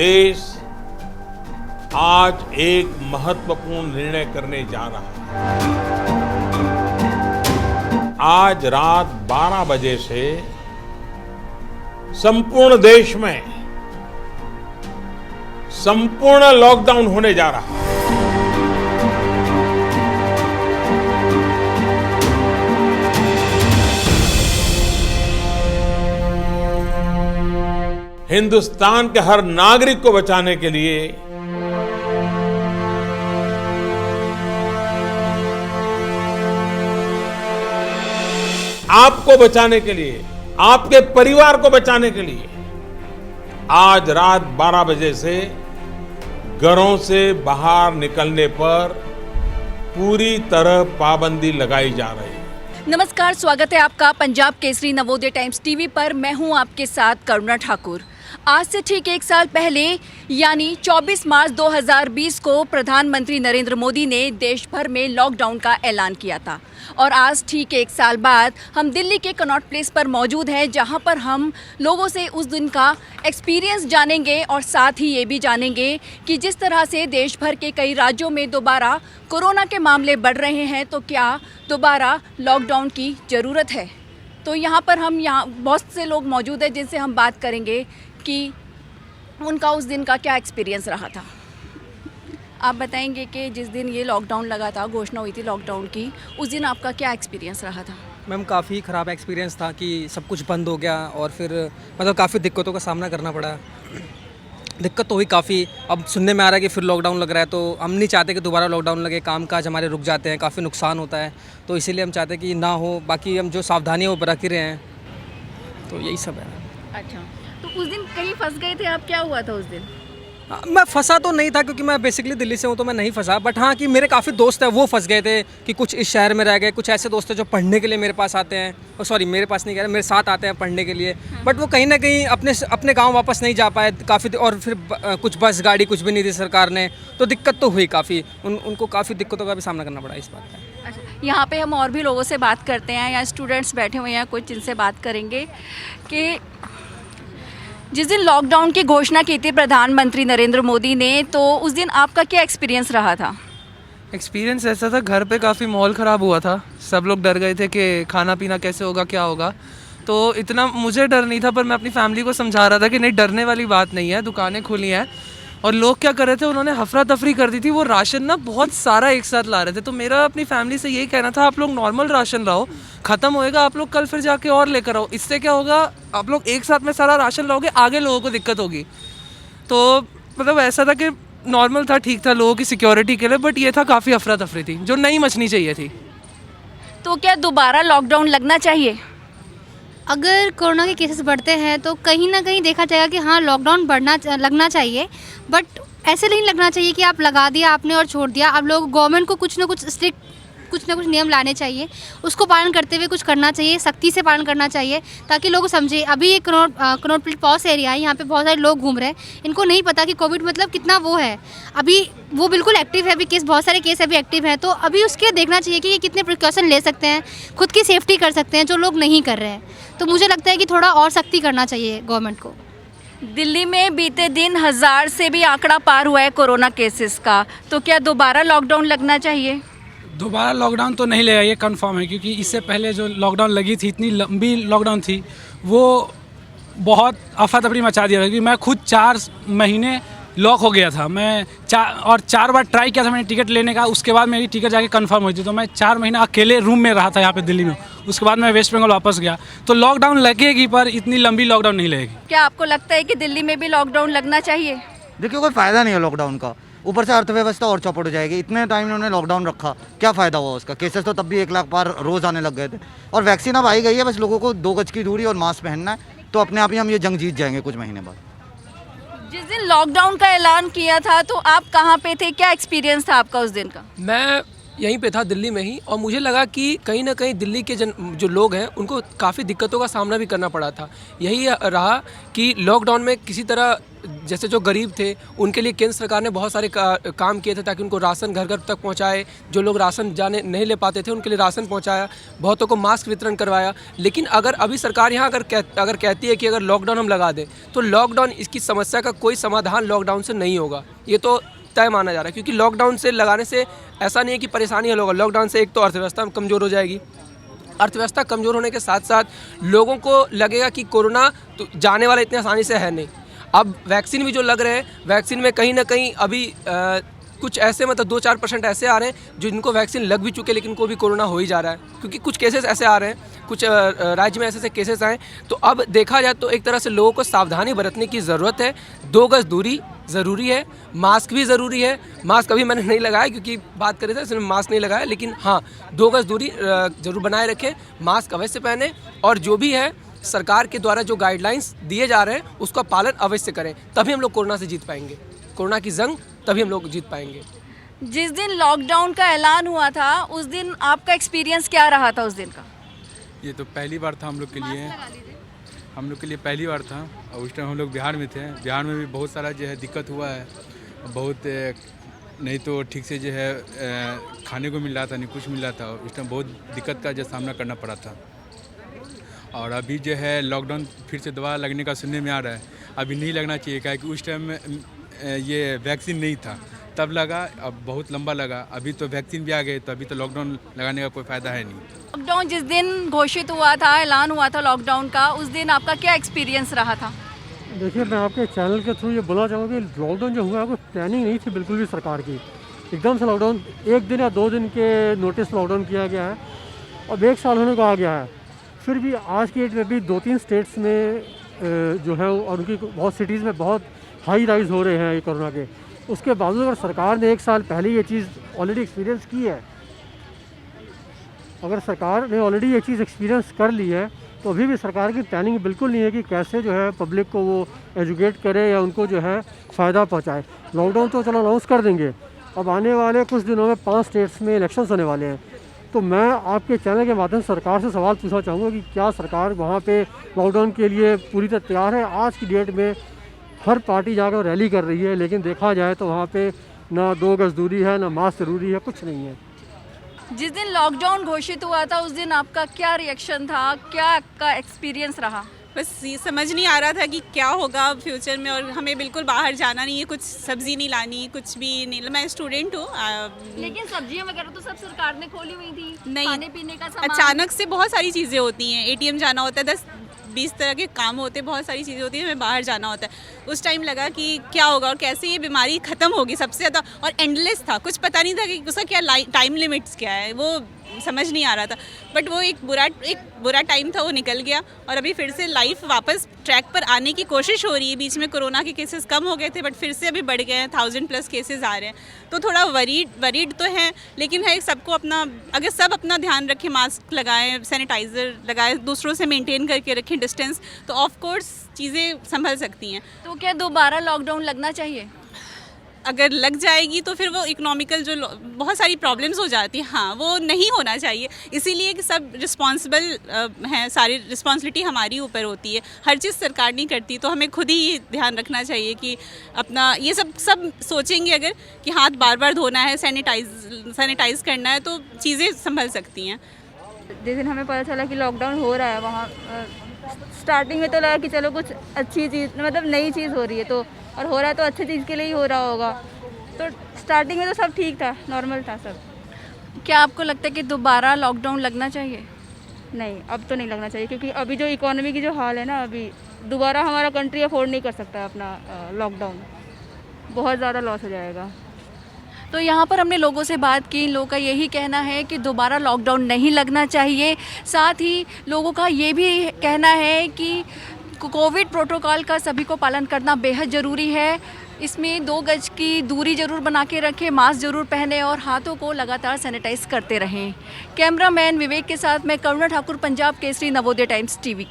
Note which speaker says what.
Speaker 1: देश आज एक महत्वपूर्ण निर्णय करने जा रहा है। आज रात 12 बजे से संपूर्ण देश में संपूर्ण लॉकडाउन होने जा रहा है। हिंदुस्तान के हर नागरिक को बचाने के लिए आपको बचाने के लिए, आपके परिवार को बचाने के लिए आज रात 12 बजे से घरों से बाहर निकलने पर पूरी तरह पाबंदी लगाई जा रही है।
Speaker 2: नमस्कार, स्वागत है आपका पंजाब केसरी नवोदय टाइम्स टीवी पर। मैं हूं आपके साथ करुणा ठाकुर। आज से ठीक एक साल पहले यानी 24 मार्च 2020 को प्रधानमंत्री नरेंद्र मोदी ने देश भर में लॉकडाउन का ऐलान किया था और आज ठीक एक साल बाद हम दिल्ली के कनॉट प्लेस पर मौजूद हैं, जहां पर हम लोगों से उस दिन का एक्सपीरियंस जानेंगे और साथ ही ये भी जानेंगे कि जिस तरह से देश भर के कई राज्यों में दोबारा कोरोना के मामले बढ़ रहे हैं तो क्या दोबारा लॉकडाउन की ज़रूरत है। तो यहाँ बहुत से लोग मौजूद हैं जिनसे हम बात करेंगे कि उनका उस दिन का क्या एक्सपीरियंस रहा था। आप बताएंगे कि जिस दिन ये लॉकडाउन लगा था, घोषणा हुई थी लॉकडाउन की, उस दिन आपका क्या एक्सपीरियंस रहा था?
Speaker 3: मैम काफ़ी ख़राब एक्सपीरियंस था कि सब कुछ बंद हो गया और फिर मतलब काफ़ी दिक्कतों का सामना करना पड़ा। दिक्कत तो हुई काफ़ी। अब सुनने में आ रहा है कि फिर लॉकडाउन लग रहा है, तो हम नहीं चाहते कि दोबारा लॉकडाउन लगे। कामकाज हमारे रुक जाते हैं, काफ़ी नुकसान होता है, तो इसीलिए हम चाहते हैं कि ना हो। बाकी हम जो सावधानी है वो बरत ही रहे हैं, तो यही सब है।
Speaker 2: अच्छा, तो उस दिन कहीं फंस गए थे आप? क्या हुआ था उस दिन?
Speaker 3: मैं फंसा तो नहीं था क्योंकि मैं बेसिकली दिल्ली से हूँ, तो मैं नहीं फंसा। बट हाँ कि मेरे काफ़ी दोस्त हैं वो फंस गए थे कि कुछ इस शहर में रह गए। कुछ ऐसे दोस्त हैं जो पढ़ने के लिए मेरे पास आते हैं, सॉरी मेरे पास नहीं कह रहे, मेरे साथ आते हैं पढ़ने के लिए। बट वो कहीं ना कहीं अपने गांव वापस नहीं जा पाए काफ़ी। और फिर कुछ बस गाड़ी कुछ भी नहीं दी सरकार ने, तो दिक्कत तो हुई काफ़ी। उनको काफ़ी दिक्कतों का भी सामना करना पड़ा इस बात का।
Speaker 2: अच्छा, यहाँ पे हम और भी लोगों से बात करते हैं, यहाँ स्टूडेंट्स बैठे हुए हैं कुछ, जिनसे बात करेंगे कि जिस दिन लॉकडाउन की घोषणा की थी प्रधानमंत्री नरेंद्र मोदी ने, तो उस दिन आपका क्या एक्सपीरियंस रहा था?
Speaker 4: एक्सपीरियंस ऐसा था, घर पे काफ़ी माहौल ख़राब हुआ था। सब लोग डर गए थे कि खाना पीना कैसे होगा, क्या होगा। तो इतना मुझे डर नहीं था, पर मैं अपनी फैमिली को समझा रहा था कि नहीं, डरने वाली बात नहीं है, दुकानें खुली हैं। और लोग क्या कर रहे थे, उन्होंने हफरा तफरी कर दी थी। वो राशन ना बहुत सारा एक साथ ला रहे थे। तो मेरा अपनी फैमिली से यही कहना था, आप लोग नॉर्मल राशन लाओ, ख़त्म होएगा आप लोग कल फिर जाके और लेकर आओ। इससे क्या होगा, आप लोग एक साथ में सारा राशन लाओगे, आगे लोगों को दिक्कत होगी। तो मतलब ऐसा था कि नॉर्मल था, ठीक था लोगों की सिक्योरिटी के लिए। बट ये था काफ़ी अफरा तफरी थी जो नहीं मचनी चाहिए थी।
Speaker 2: तो क्या दोबारा लॉकडाउन लगना चाहिए?
Speaker 5: अगर कोरोना के केसेस बढ़ते हैं तो कहीं ना कहीं देखा जाएगा कि हाँ लॉकडाउन लगना चाहिए। बट ऐसे नहीं लगना चाहिए कि आप लगा दिया आपने और छोड़ दिया। अब लोग गवर्नमेंट को कुछ ना कुछ नियम लाने चाहिए, उसको पालन करते हुए कुछ करना चाहिए, सख्ती से पालन करना चाहिए ताकि लोग समझे। अभी ये कनॉट प्लेस एरिया है, यहाँ पे बहुत सारे लोग घूम रहे हैं, इनको नहीं पता कि कोविड मतलब कितना वो है। अभी वो बिल्कुल एक्टिव है, अभी बहुत सारे केस अभी एक्टिव हैं, तो अभी उसके देखना चाहिए कि ये कितने प्रिकॉशन ले सकते हैं, खुद की सेफ्टी कर सकते हैं, जो लोग नहीं कर रहे हैं। तो मुझे लगता है कि थोड़ा और सख्ती करना चाहिए गवर्नमेंट को।
Speaker 2: दिल्ली में बीते दिन 1000 से भी आंकड़ा पार हुआ है कोरोना केसेस का, तो क्या दोबारा लॉकडाउन लगना चाहिए?
Speaker 6: दोबारा लॉकडाउन तो नहीं लगेगा, ये कंफर्म है। क्योंकि इससे पहले जो लॉकडाउन लगी थी, इतनी लंबी लॉकडाउन थी, वो बहुत अफरा तफरी मचा दिया था। क्योंकि मैं खुद 4 महीने लॉक हो गया था। मैं 4 बार ट्राई किया था मैंने टिकट लेने का, उसके बाद मेरी टिकट जाके कंफर्म हुई थी। तो मैं 4 महीना अकेले रूम में रहा था यहाँ पे दिल्ली में। उसके बाद मैं वेस्ट बंगाल वापस गया। तो लॉकडाउन लगेगी, पर इतनी लंबी लॉकडाउन नहीं लगेगी।
Speaker 2: क्या आपको लगता है कि दिल्ली में भी लॉकडाउन लगना चाहिए?
Speaker 7: देखिए, कोई फ़ायदा नहीं है लॉकडाउन का। ऊपर से अर्थव्यवस्था और चौपट हो जाएगी। इतने टाइम इन्होंने लॉकडाउन रखा, क्या फ़ायदा हुआ उसका? केसेस तो तब भी 1 लाख पार रोज़ आने लग गए थे। और वैक्सीन अब आई गई है, बस लोगों को 2 गज की दूरी और मास्क पहनना है, तो अपने आप ही हम ये जंग जीत जाएंगे कुछ महीने बाद।
Speaker 2: जिस दिन लॉकडाउन का ऐलान किया था तो आप कहाँ पे थे? क्या एक्सपीरियंस था आपका उस दिन का?
Speaker 8: मैं यहीं पे था दिल्ली में ही, और मुझे लगा कि कहीं ना कहीं दिल्ली के जो लोग हैं उनको काफ़ी दिक्कतों का सामना भी करना पड़ा था। यही रहा कि लॉकडाउन में किसी तरह जैसे जो गरीब थे उनके लिए केंद्र सरकार ने बहुत सारे काम किए थे ताकि उनको राशन घर घर तक पहुंचाए। जो लोग राशन जाने नहीं ले पाते थे उनके लिए राशन पहुंचाया, बहुतों को मास्क वितरण करवाया। लेकिन अगर अभी सरकार यहाँ अगर कहती है कि अगर लॉकडाउन हम लगा दें तो लॉकडाउन इसकी समस्या का कोई समाधान लॉकडाउन से नहीं होगा, ये तो तय माना जा रहा है। क्योंकि लॉकडाउन से लगाने से ऐसा नहीं है कि परेशानी हल होगा। लॉकडाउन से एक तो अर्थव्यवस्था कमज़ोर हो जाएगी, अर्थव्यवस्था कमज़ोर होने के साथ साथ लोगों को लगेगा कि कोरोना तो जाने वाला इतनी आसानी से है नहीं। अब वैक्सीन भी जो लग रहे हैं, वैक्सीन में कहीं ना कहीं अभी कुछ ऐसे मतलब 2-4% ऐसे आ रहे हैं जो जिनको वैक्सीन लग भी चुके लेकिन उनको भी कोरोना हो ही जा रहा है। क्योंकि कुछ केसेस ऐसे आ रहे हैं, कुछ राज्य में ऐसे केसेस आए। तो अब देखा जाए तो एक तरह से लोगों को सावधानी बरतने की ज़रूरत है। 2 गज दूरी ज़रूरी है, मास्क भी ज़रूरी है। मास्क अभी मैंने नहीं लगाया क्योंकि बात कर रहे थे इसलिए मास्क नहीं लगाया, लेकिन हाँ 2 गज दूरी ज़रूर बनाए रखें, मास्क अवश्य पहने और जो भी है सरकार के द्वारा जो गाइडलाइंस दिए जा रहे हैं उसका पालन अवश्य करें, तभी हम लोग कोरोना से जीत पाएंगे। कोरोना की जंग तभी हम लोग जीत पाएंगे।
Speaker 2: जिस दिन लॉकडाउन का ऐलान हुआ था उस दिन आपका एक्सपीरियंस क्या रहा था उस दिन का?
Speaker 9: ये तो पहली बार था हम लोग के लिए, हम लोग के लिए पहली बार था। और उस टाइम हम लोग बिहार में थे, बिहार में भी बहुत सारा जो है दिक्कत हुआ है, बहुत नहीं तो ठीक से जो है खाने को मिल रहा था, नहीं कुछ मिल रहा था। उस टाइम बहुत दिक्कत का जो सामना करना पड़ा था। और अभी जो है लॉकडाउन फिर से दोबारा लगने का सुनने में आ रहा है। अभी नहीं लगना चाहिए, क्या कि उस टाइम में ये वैक्सीन नहीं था तब लगा, अब बहुत लंबा लगा। अभी तो वैक्सीन भी आ गई तो अभी तो लॉकडाउन लगाने का कोई फ़ायदा है नहीं।
Speaker 2: लॉकडाउन जिस दिन घोषित हुआ था, ऐलान हुआ था लॉकडाउन का, उस दिन आपका क्या एक्सपीरियंस रहा था?
Speaker 10: देखिए, मैं आपके चैनल के थ्रू ये बोलना चाहूँगा कि लॉकडाउन जो हुआ है कोई प्लानिंग नहीं थी बिल्कुल भी सरकार की। एकदम से लॉकडाउन 1 दिन या 2 दिन के नोटिस लॉकडाउन किया गया है और 1 साल होने को आ गया है। फिर भी आज की डेट में भी 2-3 स्टेट्स में जो है और उनकी बहुत सिटीज़ में बहुत हाई राइज हो रहे हैं ये कोरोना के। उसके बावजूद अगर सरकार ने 1 साल पहले ये चीज़ ऑलरेडी एक्सपीरियंस की है, अगर सरकार ने ऑलरेडी ये चीज़ एक्सपीरियंस कर ली है तो अभी भी सरकार की प्लानिंग बिल्कुल नहीं है कि कैसे जो है पब्लिक को वो एजुकेट करे या उनको जो है फ़ायदा पहुँचाए। लॉकडाउन तो चलो अनाउंस कर देंगे, अब आने वाले कुछ दिनों में 5 स्टेट्स में इलेक्शंस होने वाले हैं। तो मैं आपके चैनल के माध्यम से सरकार से सवाल पूछना चाहूँगा कि क्या सरकार वहाँ पे लॉकडाउन के लिए पूरी तरह तैयार है? आज की डेट में हर पार्टी जाकर रैली कर रही है, लेकिन देखा जाए तो वहाँ पे ना 2 गज दूरी है, ना मास्क ज़रूरी है, कुछ नहीं है।
Speaker 2: जिस दिन लॉकडाउन घोषित हुआ था उस दिन आपका क्या रिएक्शन था, क्या आपका एक्सपीरियंस रहा?
Speaker 11: बस ये समझ नहीं आ रहा था कि क्या होगा फ्यूचर में, और हमें बिल्कुल बाहर जाना नहीं है, कुछ सब्जी नहीं लानी, कुछ भी नहीं। मैं स्टूडेंट हूँ।
Speaker 2: लेकिन सब्जियां वगैरह तो सब सरकार ने खोली हुई थी,
Speaker 11: नहीं,
Speaker 2: खाने पीने का सामान।
Speaker 11: अचानक से बहुत सारी चीज़ें होती हैं, ATM जाना होता है, 10-20 तरह के काम होते हैं, बहुत सारी चीज़ें होती हैं, हमें बाहर जाना होता है। उस टाइम लगा कि क्या होगा और कैसे ये बीमारी ख़त्म होगी सबसे ज़्यादा, और एंडलेस था, कुछ पता नहीं था कि उसका क्या टाइम लिमिट्स क्या है, वो समझ नहीं आ रहा था। बट वो एक बुरा टाइम था, वो निकल गया और अभी फिर से लाइफ वापस ट्रैक पर आने की कोशिश हो रही है। बीच में कोरोना के केसेस कम हो गए थे बट फिर से अभी बढ़ गए हैं, 1000+ केसेस आ रहे हैं। तो थोड़ा वरीड तो हैं, लेकिन है सबको अपना, अगर सब अपना ध्यान रखें, मास्क लगाएं, सैनिटाइज़र लगाएं, दूसरों से मेंटेन करके रखें डिस्टेंस, तो ऑफ कोर्स चीज़ें संभल सकती हैं।
Speaker 2: तो क्या दोबारा लॉकडाउन लगना चाहिए?
Speaker 11: अगर लग जाएगी तो फिर वो इकोनॉमिकल जो बहुत सारी प्रॉब्लम्स हो जाती हैं, हाँ वो नहीं होना चाहिए। इसीलिए कि सब रिस्पॉन्सिबल हैं, सारी रिस्पॉन्सिबिलिटी हमारी ऊपर होती है, हर चीज़ सरकार नहीं करती, तो हमें खुद ही ध्यान रखना चाहिए कि अपना ये सब सोचेंगे अगर कि हाथ बार बार धोना है, सैनिटाइज करना है, तो चीज़ें संभल सकती हैं।
Speaker 12: जिस दिन हमें पता चला कि लॉकडाउन हो रहा है, वहाँ स्टार्टिंग में तो लगा कि चलो कुछ अच्छी चीज़, मतलब नई चीज़ हो रही है, तो और हो रहा है तो अच्छी चीज़ के लिए ही हो रहा होगा। तो स्टार्टिंग में तो सब ठीक था, नॉर्मल था सब।
Speaker 2: क्या आपको लगता है कि दोबारा लॉकडाउन लगना चाहिए?
Speaker 12: नहीं, अब तो नहीं लगना चाहिए, क्योंकि अभी जो इकोनॉमी की जो हाल है ना, अभी दोबारा हमारा कंट्री अफोर्ड नहीं कर सकता अपना लॉकडाउन, बहुत ज़्यादा लॉस हो जाएगा।
Speaker 2: तो यहाँ पर हमने लोगों से बात की, इन लोगों का यही कहना है कि दोबारा लॉकडाउन नहीं लगना चाहिए। साथ ही लोगों का ये भी कहना है कि कोविड प्रोटोकॉल का सभी को पालन करना बेहद ज़रूरी है। इसमें 2 गज की दूरी ज़रूर बना के रखें, मास्क ज़रूर पहने और हाथों को लगातार सैनिटाइज करते रहें। कैमरामैन विवेक के साथ मैं करुणा ठाकुर, पंजाब केसरी, नवोदय टाइम्स TV।